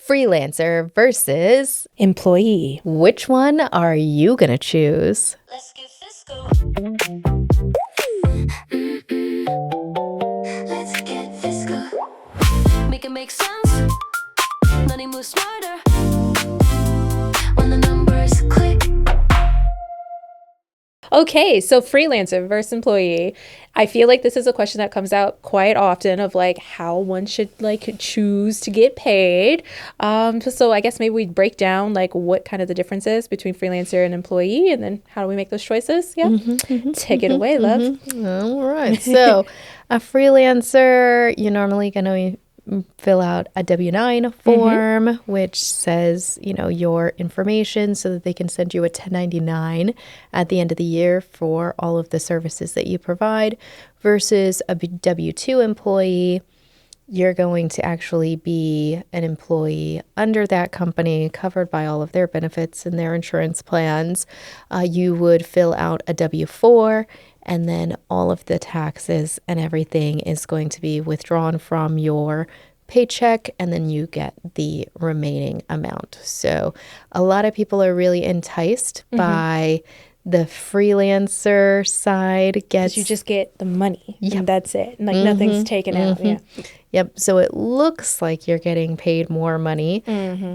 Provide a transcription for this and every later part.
freelancer versus employee. Which one are you going to choose? Let's get fiscal. Let's get fiscal. Make it make sense. Money moves smarter when the numbers click. Okay, so freelancer versus employee. I feel like this is a question that comes out quite often of like how one should like choose to get paid. So I guess maybe we break down like what kind of the difference is between freelancer and employee, and then how do we make those choices? Yeah, take it away, love. All right. So a freelancer, you're normally going to fill out a W-9 form, which says, your information so that they can send you a 1099 at the end of the year for all of the services that you provide, versus a W-2 employee. You're going to actually be an employee under that company, covered by all of their benefits and their insurance plans. You would fill out a W-4, and then all of the taxes and everything is going to be withdrawn from your paycheck, and then you get the remaining amount. So a lot of people are really enticed by the freelancer side. You just get the money. Yep. And that's it. Like nothing's taken out. Yeah. Yep. So it looks like you're getting paid more money,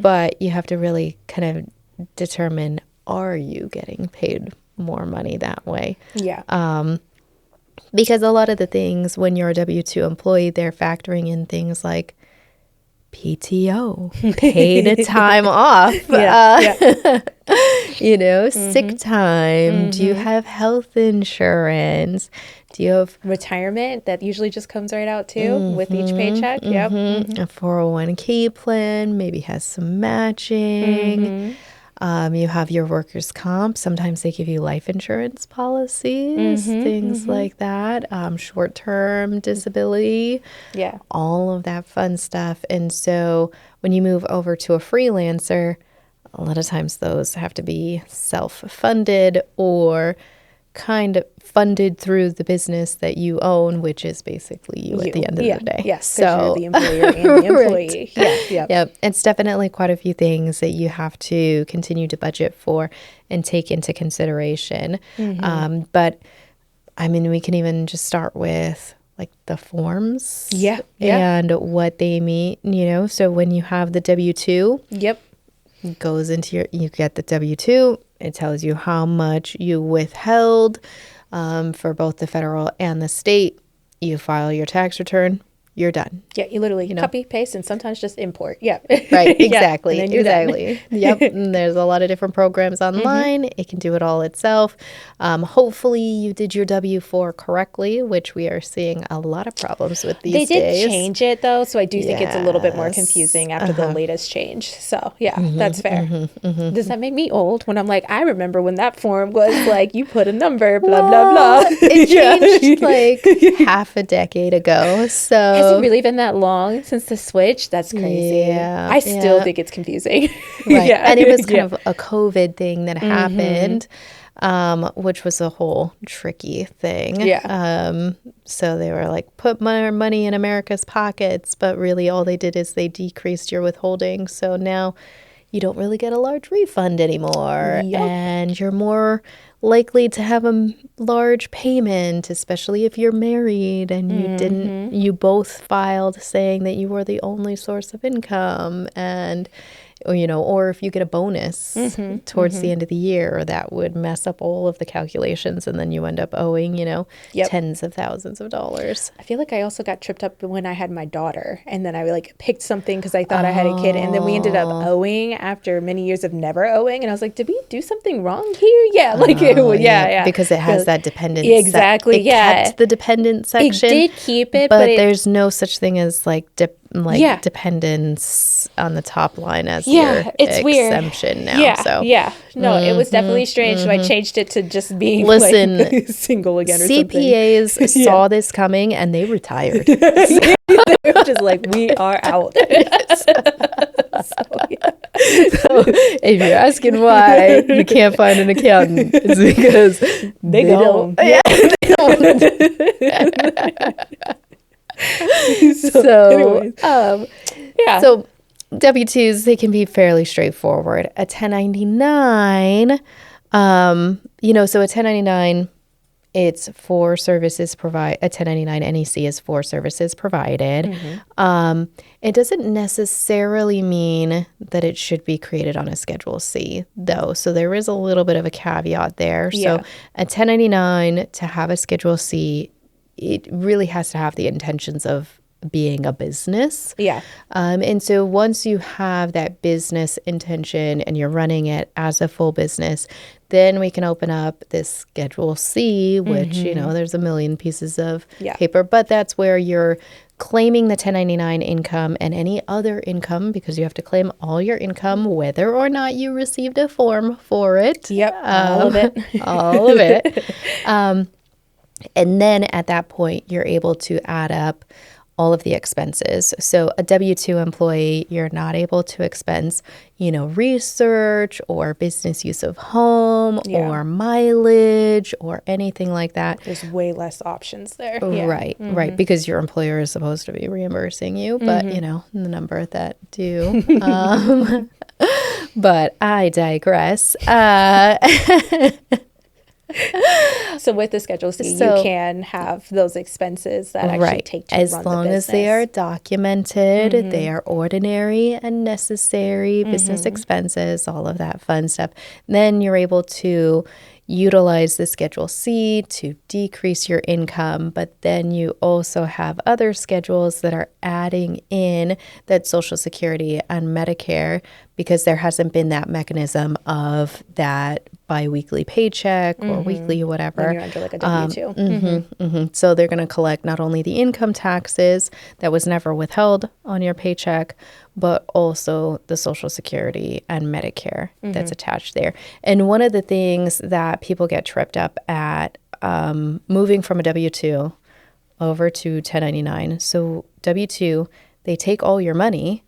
but you have to really kind of determine, are you getting paid more money that way? Yeah. Because a lot of the things when you're a W-2 employee, they're factoring in things like PTO, paid time off, sick time. Do you have health insurance? Do you have retirement that usually just comes right out too with each paycheck? Yep. A 401k plan, maybe has some matching. You have your workers' comp. Sometimes they give you life insurance policies, things like that. Short-term disability. Yeah. All of that fun stuff. And so when you move over to a freelancer, a lot of times those have to be self-funded or kind of funded through the business that you own, which is basically you at the end of the day. Yes, so you're the employer and the employee. Right. Yep. It's definitely quite a few things that you have to continue to budget for and take into consideration. But I mean, we can even just start with like the forms and what they mean, so when you have the W-2, goes into you get the W-2. It tells you how much you withheld for both the federal and the state. You file your tax return. You're done. Yeah, you literally copy, paste, and sometimes just import. Yeah. Right, exactly. Exactly. Yep. And there's a lot of different programs online. It can do it all itself. Hopefully you did your W-4 correctly, which we are seeing a lot of problems with these days. They did change it, though, so I do think it's a little bit more confusing after the latest change. So, yeah, that's fair. Does that make me old when I'm like, I remember when that form was like, you put a number, blah, blah, blah. It changed like half a decade ago, so... Has it really been that long since the switch? That's crazy. Yeah, I still think it's confusing. Right. And it was kind of a COVID thing that happened, which was a whole tricky thing. Yeah. So they were like, put more money in America's pockets, but really all they did is they decreased your withholding. So now you don't really get a large refund anymore. Yep. And you're more likely to have a large payment, especially if you're married and you both filed saying that you were the only source of income, and or if you get a bonus towards the end of the year, that would mess up all of the calculations, and then you end up owing, tens of thousands of dollars. I feel like I also got tripped up when I had my daughter, and then I like picked something because I thought I had a kid, and then we ended up owing after many years of never owing, and I was like, did we do something wrong here? Yeah, because it has that dependent. Exactly. It kept the dependent section. It did keep it, but there's no such thing as dependence on the top line as your exemption now. No, it was definitely strange. So I changed it to just being single again or CPAs something. saw this coming and they retired. They were just like, we are out. So if you're asking why you can't find an accountant, it's because they don't. Yeah, they don't. So W-2s, they can be fairly straightforward. A 1099, so a 1099, it's for services provide. A 1099 NEC is for services provided. It doesn't necessarily mean that it should be created on a Schedule C, though. So there is a little bit of a caveat there. Yeah. So a 1099 to have a Schedule C, it really has to have the intentions of being a business. Yeah. And so once you have that business intention and you're running it as a full business, then we can open up this Schedule C, which, there's a million pieces of paper, but that's where you're claiming the 1099 income and any other income, because you have to claim all your income, whether or not you received a form for it. Yep. All of it. All of it. And then at that point, you're able to add up all of the expenses. So a W-2 employee, you're not able to expense, research or business use of home or mileage or anything like that. There's way less options there. Right, right. Because your employer is supposed to be reimbursing you, but, the number that do. But I digress. So with the Schedule C, you can have those expenses that actually take to as run long the as they are documented, they are ordinary and necessary business expenses, all of that fun stuff. Then you're able to utilize the Schedule C to decrease your income, but then you also have other schedules that are adding in that Social Security and Medicare, because there hasn't been that mechanism of that biweekly paycheck or weekly or whatever. When you're under like a W-2. So they're going to collect not only the income taxes that was never withheld on your paycheck, but also the Social Security and Medicare that's attached there. And one of the things that people get tripped up at moving from a W-2 over to 1099. So W-2, they take all your money,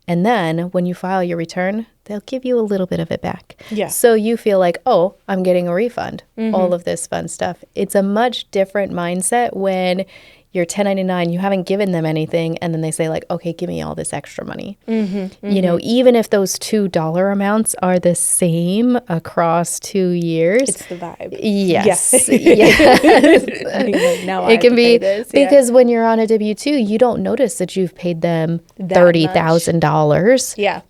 and then when you file your return, they'll give you a little bit of it back. Yeah. So you feel like, oh, I'm getting a refund, all of this fun stuff. It's a much different mindset when you're 1099, you haven't given them anything, and then they say like, okay, give me all this extra money. Even if those $2 amounts are the same across 2 years. It's the vibe. Yes. Like, now it can be because when you're on a W-2, you don't notice that you've paid them $30,000. Yeah.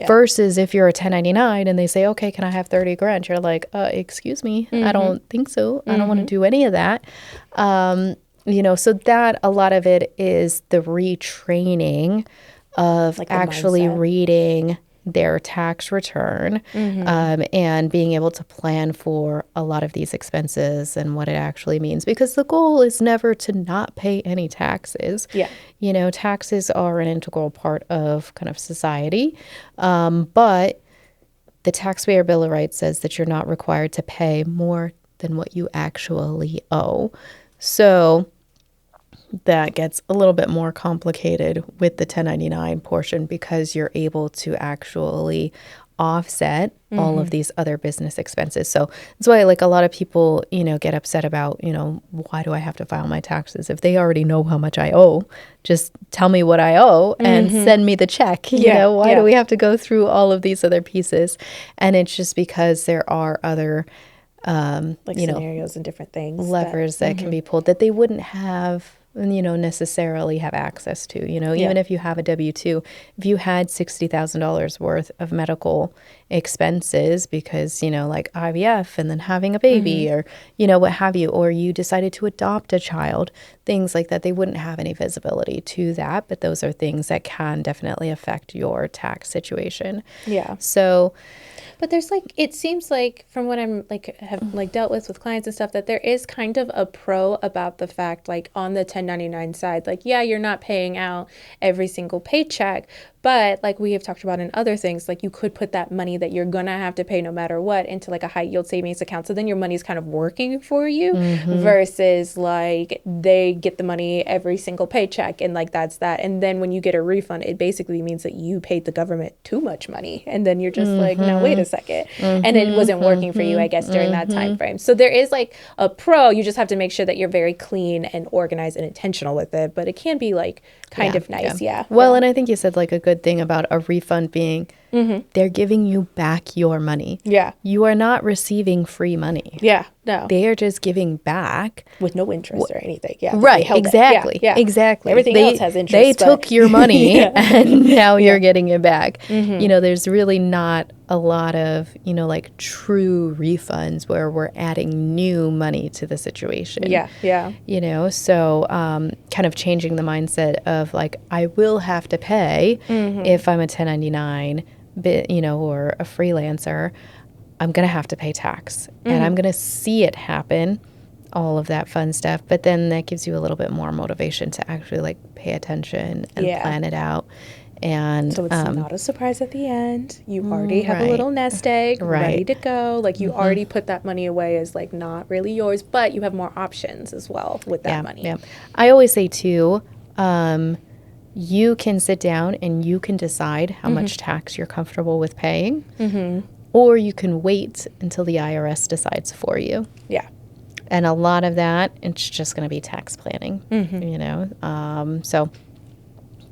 Versus if you're a 1099 and they say, okay, can I have 30 grand? You're like, excuse me, I don't think so. I don't want to do any of that. So that a lot of it is the retraining of like actually reading their tax return and being able to plan for a lot of these expenses and what it actually means. Because the goal is never to not pay any taxes. Yeah. Taxes are an integral part of kind of society. But the Taxpayer Bill of Rights says that you're not required to pay more than what you actually owe. So that gets a little bit more complicated with the 1099 portion, because you're able to actually offset all of these other business expenses. So that's why like a lot of people, get upset about, why do I have to file my taxes? If they already know how much I owe, just tell me what I owe and send me the check. Why do we have to go through all of these other pieces? And it's just because there are other scenarios and different things, levers that can be pulled that they wouldn't have necessarily have access to, even if you have a W-2, if you had $60,000 worth of medical expenses because, like IVF and then having a baby or, what have you, or you decided to adopt a child, things like that, they wouldn't have any visibility to that. But those are things that can definitely affect your tax situation. Yeah. So, but there's it seems like from what I'm have dealt with clients and stuff, that there is kind of a pro about the fact, on the 1099 side, you're not paying out every single paycheck, but like we have talked about in other things, you could put that money that you're going to have to pay no matter what into a high yield savings account. So then your money's kind of working for you versus they get the money every single paycheck and that's that. And then when you get a refund, it basically means that you paid the government too much money. And then you're just now wait a second. And it wasn't working for you, I guess, during that time frame. So there is a pro. You just have to make sure that you're very clean and organized and intentional with it. But it can be kind of nice. Yeah. Well, and I think you said a good good thing about a refund being they're giving you back your money. Yeah. You are not receiving free money. Yeah. No. They are just giving back. With no interest or anything. Yeah. They Right. held it. Exactly. Yeah. Exactly. Everything else has interest. They took your money and now you're getting it back. Mm-hmm. You know, there's really not a lot of, you know, like true refunds where we're adding new money to the situation. Yeah. Yeah. You know, so kind of changing the mindset of like, I will have to pay if I'm a 1099, you know, or a freelancer. I'm going to have to pay tax and I'm going to see it happen, all of that fun stuff. But then that gives you a little bit more motivation to actually like pay attention and plan it out. And so it's not a surprise at the end. You already have a little nest egg ready to go. Like you already put that money away as like not really yours, but you have more options as well with that money. Yeah. I always say too, you can sit down and you can decide how much tax you're comfortable with paying, or you can wait until the IRS decides for you. Yeah. And a lot of that, it's just going to be tax planning, you know. So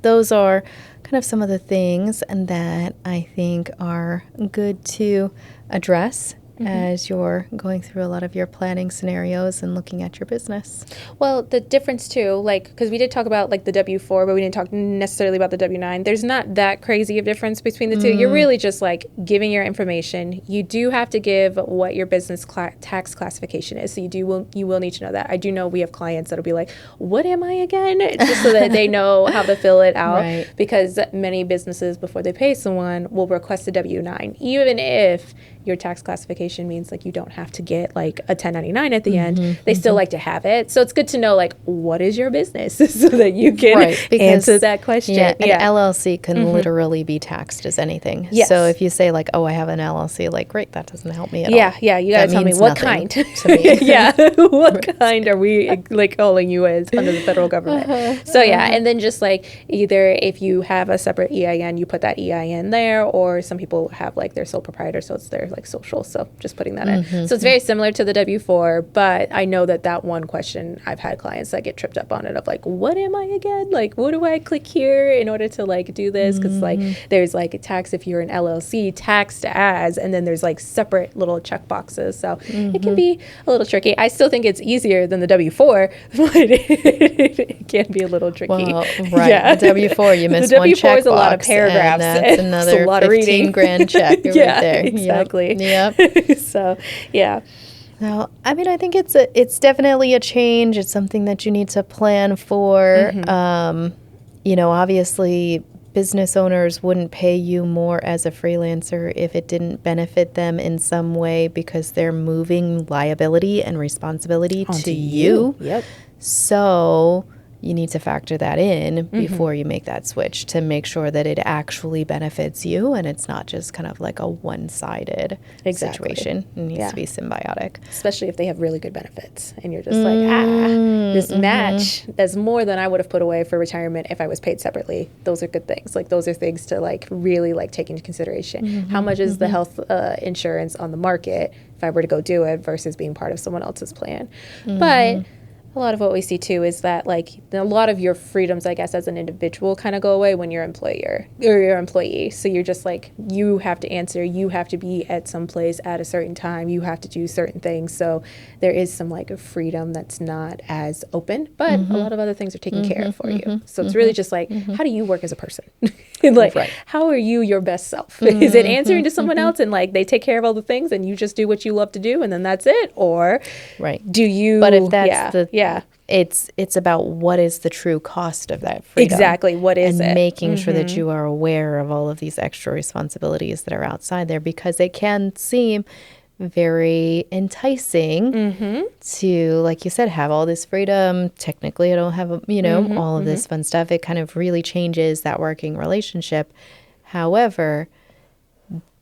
those are kind of some of the things and that I think are good to address as you're going through a lot of your planning scenarios and looking at your business. Well, the difference too, like, because we did talk about like the W-4, but we didn't talk necessarily about the W-9. There's not that crazy of difference between the two. You're really just like giving your information. You do have to give what your business tax classification is. So you will need to know that. I do know we have clients that'll be like, what am I again? Just so that they know how to fill it out. Right. Because many businesses, before they pay someone, will request a W-9, even if your tax classification means like you don't have to get like a 1099 at the end. They still like to have it. So it's good to know like what is your business so that you can answer that question. Yeah, an LLC can literally be taxed as anything. Yes. So if you say like, oh, I have an LLC, like, great, that doesn't help me at all. Yeah, you gotta That tell me means what nothing kind. to me. Yeah, what kind are we like calling you as under the federal government? So yeah, and then just like either if you have a separate EIN, you put that EIN there, or some people have like their sole proprietor, so it's their like social. So just putting that in. So it's very similar to the W-4, but I know that one question I've had clients that get tripped up on it of like, what am I again? Like, what do I click here in order to like do this? Because like there's like a tax if you're an LLC, taxed as, and then there's like separate little check boxes. So it can be a little tricky. I still think it's easier than the W-4, but it can be a little tricky. Well, right. Yeah. The W-4, you miss the one W-4 check is a lot of box, paragraphs. and that's another a lot of 15 reading. grand check right there. Exactly. Yep. So, yeah. No, I mean, I think it's definitely a change. It's something that you need to plan for. You know, obviously, business owners wouldn't pay you more as a freelancer if it didn't benefit them in some way because they're moving liability and responsibility to you. Yep. So you need to factor that in before you make that switch to make sure that it actually benefits you and it's not just kind of like a one-sided situation. It needs to be symbiotic. Especially if they have really good benefits and you're just like, this match, that's more than I would have put away for retirement if I was paid separately. Those are good things. Like those are things to like really like take into consideration. How much is the health insurance on the market if I were to go do it versus being part of someone else's plan? But a lot of what we see too is that like a lot of your freedoms, I guess, as an individual kind of go away when you're employer or your employee. So you're just like, you have to answer, you have to be at some place at a certain time, you have to do certain things. So there is some like a freedom that's not as open, but a lot of other things are taken care of for you. So it's really just like, how do you work as a person? Like, how are you your best self? Is it answering to someone else and like they take care of all the things and you just do what you love to do and then that's it? Or do you? But if that's it's about what is the true cost of that freedom. Exactly. What is it? And making sure that you are aware of all of these extra responsibilities that are outside there because it can seem very enticing to, like you said, have all this freedom. Technically, I don't have, all of this fun stuff. It kind of really changes that working relationship. However,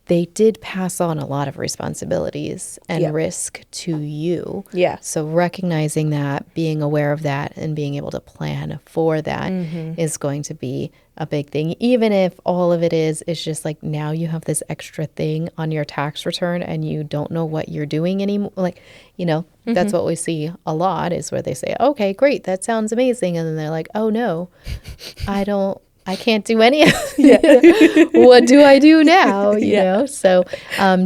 they did pass on a lot of responsibilities and risk to you. Yeah. So recognizing that, being aware of that, and being able to plan for that is going to be a big thing. Even if all of it is just like now you have this extra thing on your tax return and you don't know what you're doing anymore. Like, that's what we see a lot is where they say, okay, great, that sounds amazing. And then they're like, oh no, I don't I can't do any of what do I do now? You know? So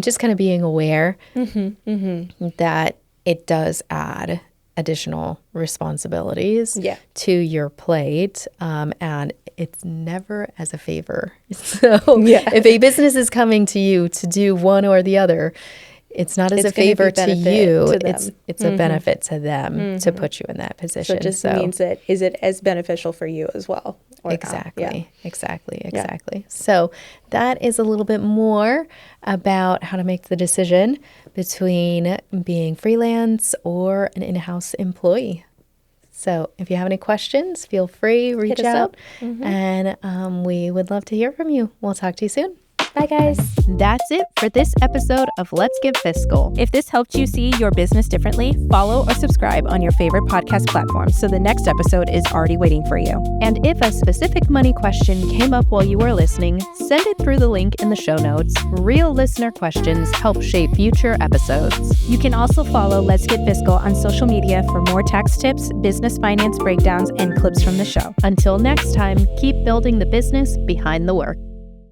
just kind of being aware that it does add additional responsibilities to your plate. And it's never as a favor. So if a business is coming to you to do one or the other, it's not as a favor to you. It's a benefit to them to put you in that position. So it just means that is it as beneficial for you as well? Or exactly. So that is a little bit more about how to make the decision between being freelance or an in-house employee. So if you have any questions, feel free, reach out, and we would love to hear from you. We'll talk to you soon. Bye, guys. That's it for this episode of Let's Get Fiscal. If this helped you see your business differently, follow or subscribe on your favorite podcast platform so the next episode is already waiting for you. And if a specific money question came up while you were listening, send it through the link in the show notes. Real listener questions help shape future episodes. You can also follow Let's Get Fiscal on social media for more tax tips, business finance breakdowns, and clips from the show. Until next time, keep building the business behind the work.